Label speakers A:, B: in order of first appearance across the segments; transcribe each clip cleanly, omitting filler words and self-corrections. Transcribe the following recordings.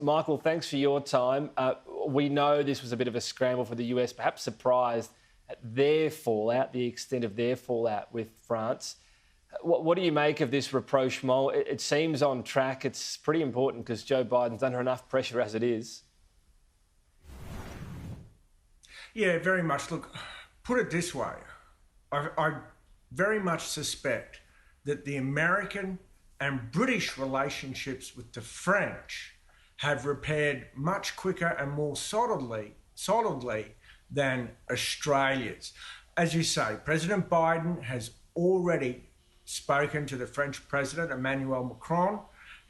A: Michael, thanks for your time. We know this was a bit of a scramble for the US, perhaps surprised at their fallout, the extent of their fallout with France. What do you make of this rapprochement? It seems on track. It's pretty important because Joe Biden's under enough pressure as it is.
B: Yeah, very much. Look, put it this way. I very much suspect that the American and British relationships with the French have repaired much quicker and more solidly than Australia's. As you say, President Biden has already spoken to the French President, Emmanuel Macron.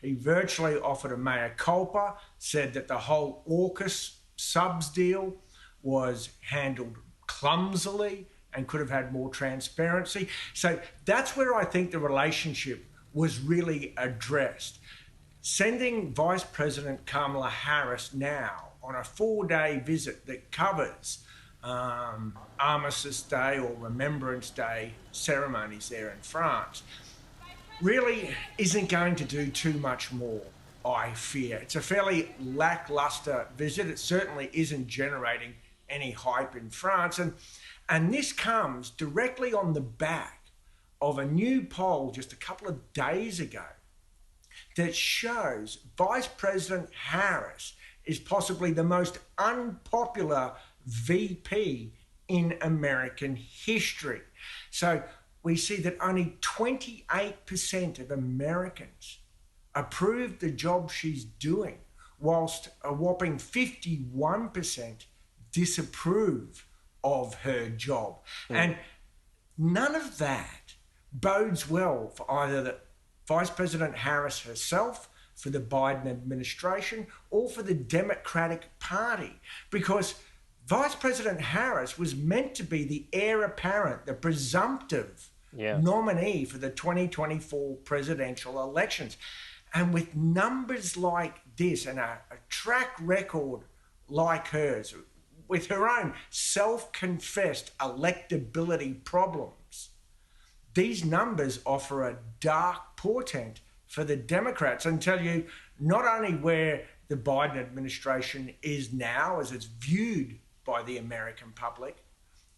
B: He virtually offered a mea culpa, said that the whole AUKUS subs deal was handled clumsily and could have had more transparency. So that's where I think the relationship was really addressed. Sending Vice President Kamala Harris now on a 4-day visit that covers Armistice Day or Remembrance Day ceremonies there in France really isn't going to do too much more, I fear. It's a fairly lackluster visit. It certainly isn't generating any hype in France. And this comes directly on the back of a new poll just a couple of days ago that shows Vice President Harris is possibly the most unpopular VP in American history. So we see that only 28% of Americans approve the job she's doing, whilst a whopping 51% disapprove of her job. And none of that bodes well for either the Vice President Harris herself, for the Biden administration, or for the Democratic Party, because Vice President Harris was meant to be the heir apparent, the presumptive nominee for the 2024 presidential elections. And with numbers like this and a track record like hers, with her own self-confessed electability problems, these numbers offer a dark portent for the Democrats and tell you not only where the Biden administration is now as it's viewed by the American public,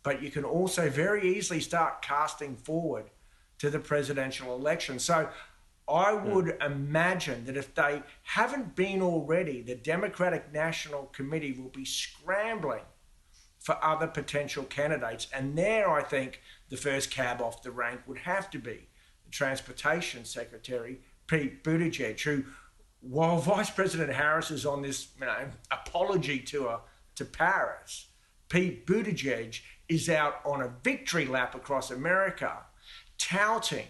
B: but you can also very easily start casting forward to the presidential election. So I would imagine that if they haven't been already, the Democratic National Committee will be scrambling for other potential candidates. And there, I think, the first cab off the rank would have to be the Transportation Secretary, Pete Buttigieg, who, while Vice President Harris is on this apology tour to Paris, Pete Buttigieg is out on a victory lap across America, touting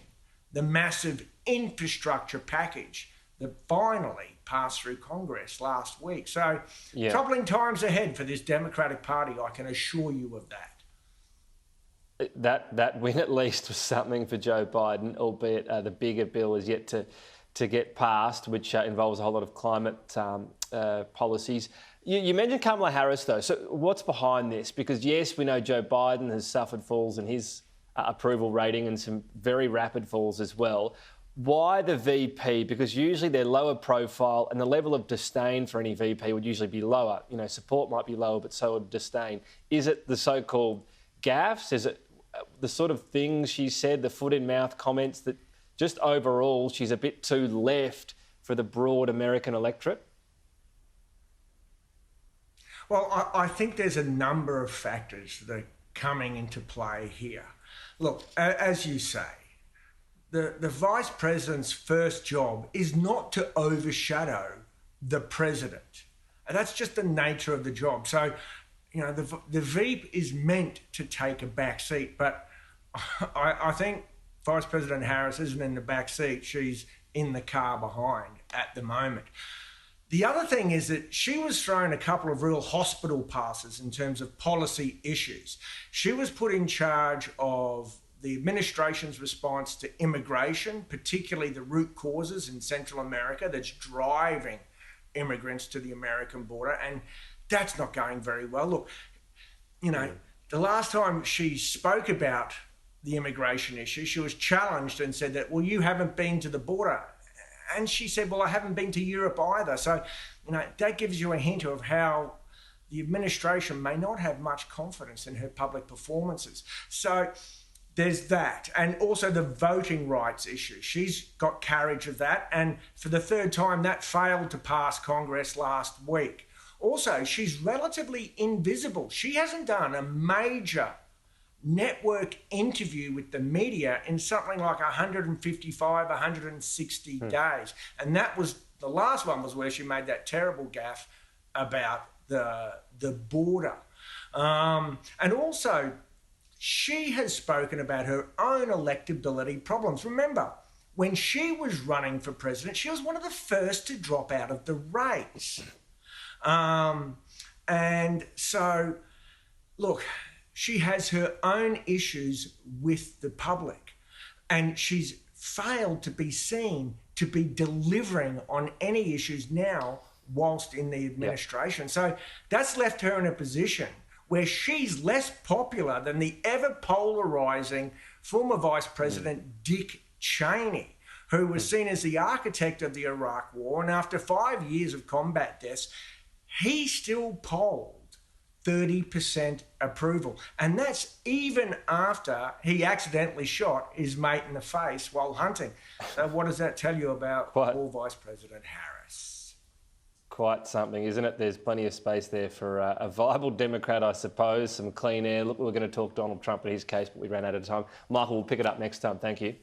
B: the massive infrastructure package that finally passed through Congress last week. So troubling times ahead for this Democratic Party, I can assure you of that.
A: That win at least was something for Joe Biden, albeit the bigger bill is yet to get passed, which involves a whole lot of climate policies. You mentioned Kamala Harris, though. So what's behind this? Because, yes, we know Joe Biden has suffered falls in his approval rating and some very rapid falls as well. Why the VP? Because usually they're lower profile and the level of disdain for any VP would usually be lower. You know, support might be lower, but so would disdain. Is it the so-called gaffes? Is it the sort of things she said, the foot-in-mouth comments that just overall she's a bit too left for the broad American electorate?
B: Well, I think there's a number of factors that are coming into play here. Look, as you say, the vice president's first job is not to overshadow the president. And that's just the nature of the job. So, you know, the VP is meant to take a back seat, but I think Vice President Harris isn't in the back seat. She's in the car behind at the moment. The other thing is that she was thrown a couple of real hospital passes in terms of policy issues. She was put in charge of the administration's response to immigration, particularly the root causes in Central America that's driving immigrants to the American border, and that's not going very well. Look, you know, the last time she spoke about the immigration issue, she was challenged and said that, well, you haven't been to the border. And she said, well, I haven't been to Europe either. So that gives you a hint of how the administration may not have much confidence in her public performances. So there's that. And also the voting rights issue. She's got carriage of that. And for the third time, that failed to pass Congress last week. Also, she's relatively invisible. She hasn't done a major network interview with the media in something like 155, 160 days. And that was, the last one was where she made that terrible gaffe about the border. And also, she has spoken about her own electability problems. Remember, when she was running for president, she was one of the first to drop out of the race. And so, look, she has her own issues with the public, and she's failed to be seen to be delivering on any issues now whilst in the administration. Yep. So that's left her in a position where she's less popular than the ever polarising former Vice President Dick Cheney, who was seen as the architect of the Iraq War, and after 5 years of combat deaths, he still polled 30% approval. And that's even after he accidentally shot his mate in the face while hunting. So what does that tell you about poor Vice President Harris?
A: Quite something, isn't it? There's plenty of space there for a viable Democrat, I suppose, some clean air. Look, we were going to talk Donald Trump and his case, but we ran out of time. Michael, we'll pick it up next time. Thank you.